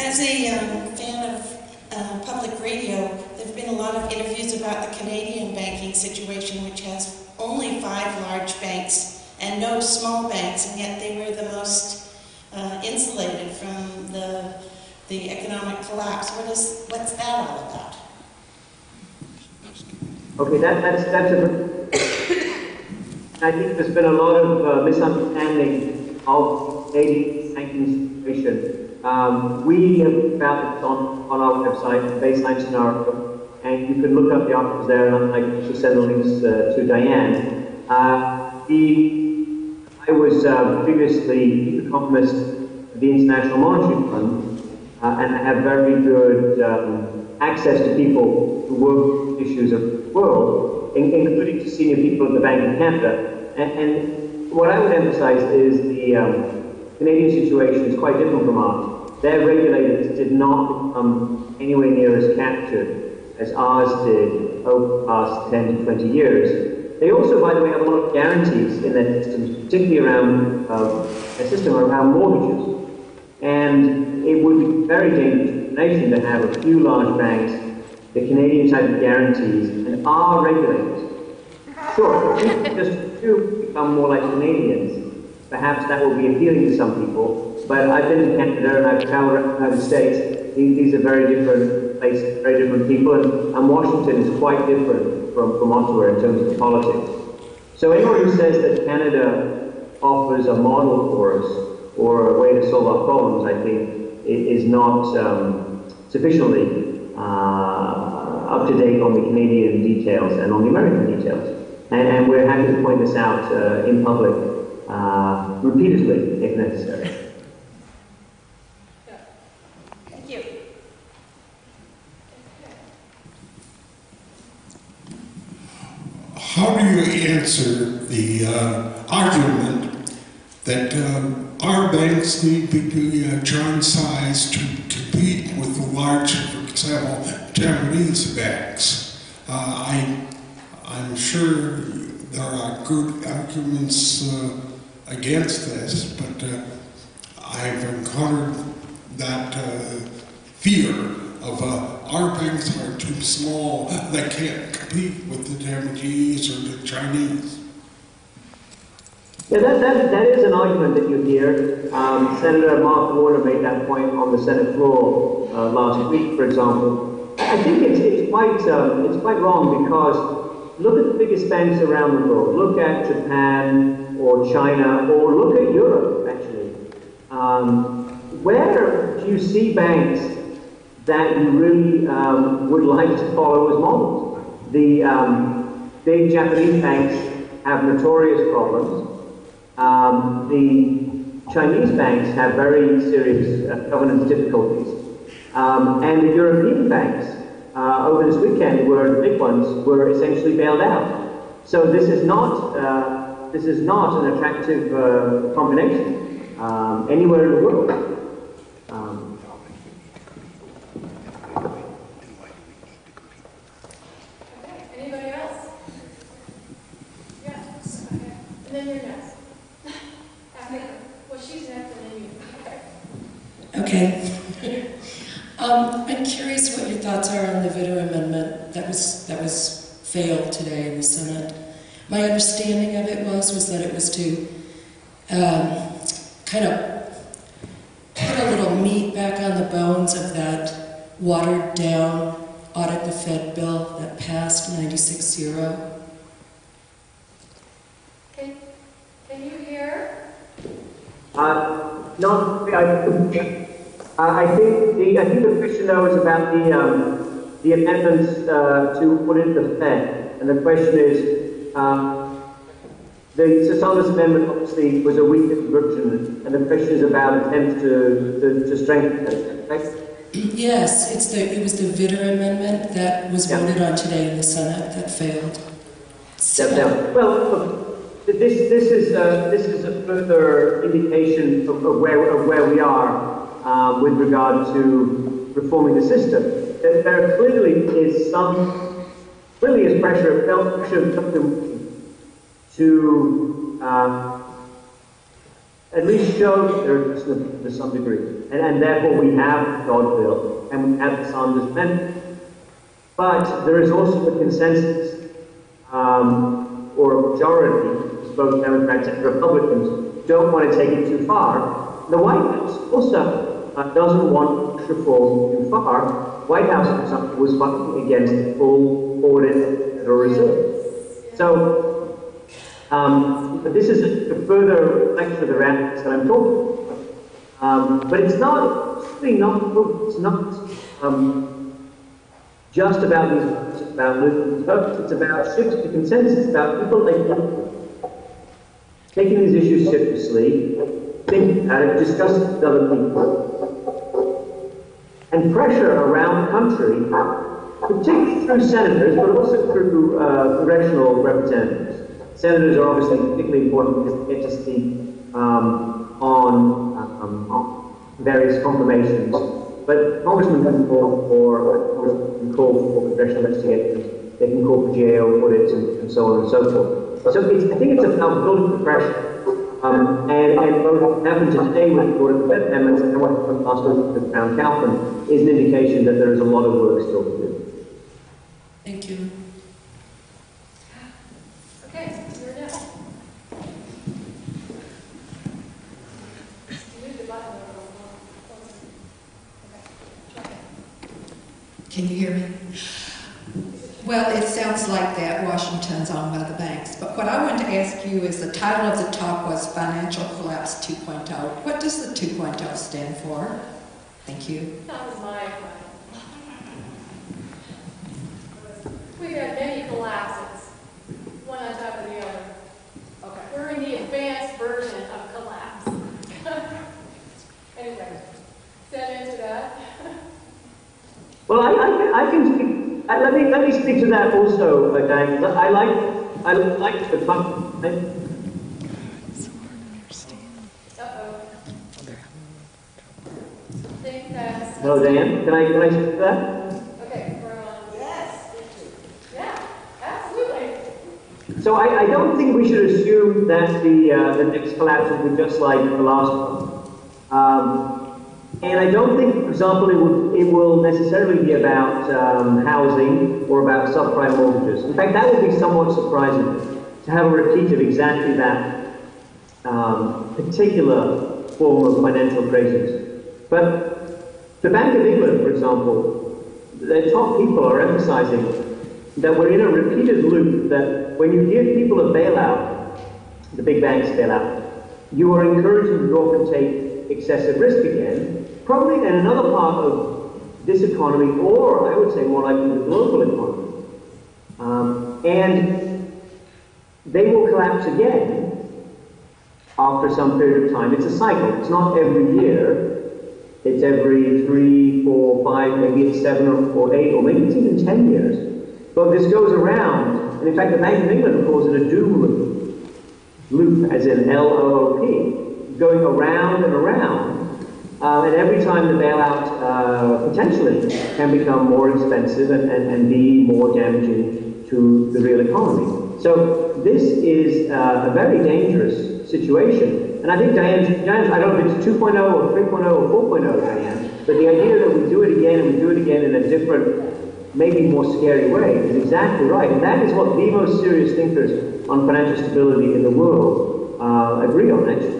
As a fan of public radio, there have been a lot of interviews about the Canadian banking situation, which has only 5 large banks and no small banks, and yet they were the most insulated from the economic collapse. What's that all about? Okay, that's a. I think there's been a lot of misunderstanding of Canadian banking situation. We have found it on our website, the baseline scenario, and you can look up the articles there, and I can send the links to Diane. I was previously chief economist of the International Monetary Fund, and I have very good access to people who work with issues of the world, including to senior people at the Bank of Canada. And what I would emphasize is the Canadian situation is quite different from ours. Their regulators did not become anywhere near as captured as ours did over the past 10 to 20 years. They also, by the way, have a lot of guarantees in their systems, particularly around a system around mortgages. And it would be very dangerous for the nation to have a few large banks, the Canadian type of guarantees, and our regulators. Sure, if just two become more like Canadians, perhaps that will be appealing to some people. But I've been to Canada and I've traveled around the United States. These are very different places, very different people, and Washington is quite different from Ottawa in terms of politics. So anyone who says that Canada offers a model for us or a way to solve our problems, I think, is not sufficiently up to date on the Canadian details and on the American details. And we're happy to point this out in public repeatedly, if necessary. Thank you. How do you answer the argument that our banks need to be downsized to compete with the large, for example, Japanese banks? I'm sure there are good arguments against this, but I've encountered that fear of our banks are too small, they can't compete with the Japanese or the Chinese. Yeah, that is an argument that you hear. Senator Mark Warner made that point on the Senate floor last week, for example. I think it's quite wrong, because look at the biggest banks around the world. Look at Japan or China, or look at Europe, actually. Where do you see banks that you really would like to follow as models? The big Japanese banks have notorious problems. The Chinese banks have very serious governance difficulties. And the European banks, over this weekend, the big ones were essentially bailed out. So this is not an attractive combination anywhere in the world. Okay, anybody else? Yes. Okay. And then you're next. Well, she's next, and then you. Okay. I'm curious what your thoughts are on the Vitter Amendment that was failed today in the Senate. My understanding of it was that it was to kind of put a little meat back on the bones of that watered down Audit the Fed bill that passed 96-0. Can you hear? No, I think the question though is about the amendments to audit the Fed, and the question is the Sessions Amendment obviously was a weakened version, and the question is about attempts to strengthen it. Right? Yes, it was the Vitter Amendment that was voted on today in the Senate that failed. So, well, look, this is a further indication of where we are. With regard to reforming the system, there clearly is pressure to at least show that they're to some degree. And therefore we have Dodd-Bill and we have the Sanders Amendment. But there is also a consensus, or a majority, both Democrats and Republicans don't want to take it too far. The White House also doesn't want to push reform too far. The White House, for example, was fighting against the full audit of the Federal Reserve. So, but this is a further reflection of the realities that I'm talking about. But it's really not just about these votes, it's about losing votes, it's about shifting the consensus, it's about people taking these issues seriously, thinking about it, discussing it with other people, and pressure around the country, particularly through senators, but also through congressional representatives. Senators are obviously particularly important because they get to speak on various confirmations. But congressmen can call for congressional investigations, they can call for GAO audits and so on and so forth. So I think it's about building the pressure. And what happened today with the Audit Fed Amendments and what happened last week with Brown Kaufman is an indication that there is a lot of work still to do. Thank you. Okay, you're next. You moved the button over. Can you hear me? Well, it sounds like that Washington's owned by the banks. But what I wanted to ask you is the title of the talk was Financial Collapse 2.0. What does the 2.0 stand for? Thank you. That was my plan. We've had many collapses, one on top of the other. Okay. We're in the advanced version of collapse. Anyway, does that answer that? Well, I can speak. Let me speak to that also, Diane. I like the topic. Hello, Diane. Can I speak to that? Okay. Yes. Yeah. Absolutely. So I don't think we should assume that the next collapse will be just like the last one. And I don't think, for example, it will necessarily be about housing or about subprime mortgages. In fact, that would be somewhat surprising to have a repeat of exactly that particular form of financial crisis. But the Bank of England, for example, their top people are emphasizing that we're in a repeated loop, that when you give people a bailout, the big banks bailout, you are encouraging them to go off and take excessive risk again, probably in another part of this economy, or I would say more likely the global economy. And they will collapse again after some period of time. It's a cycle. It's not every year. It's every 3, 4, 5, maybe it's 7 or 8, or maybe it's even 10 years. But this goes around, and in fact the Bank of England calls it a doom loop. Loop as in L-O-O-P, going around and around. And every time the bailout potentially can become more expensive and be more damaging to the real economy. So this is a very dangerous situation. And I think Diane, I don't know if it's 2.0 or 3.0 or 4.0, Diane, but the idea that we do it again and we do it again in a different, maybe more scary way is exactly right. And that is what the most serious thinkers on financial stability in the world agree on, actually.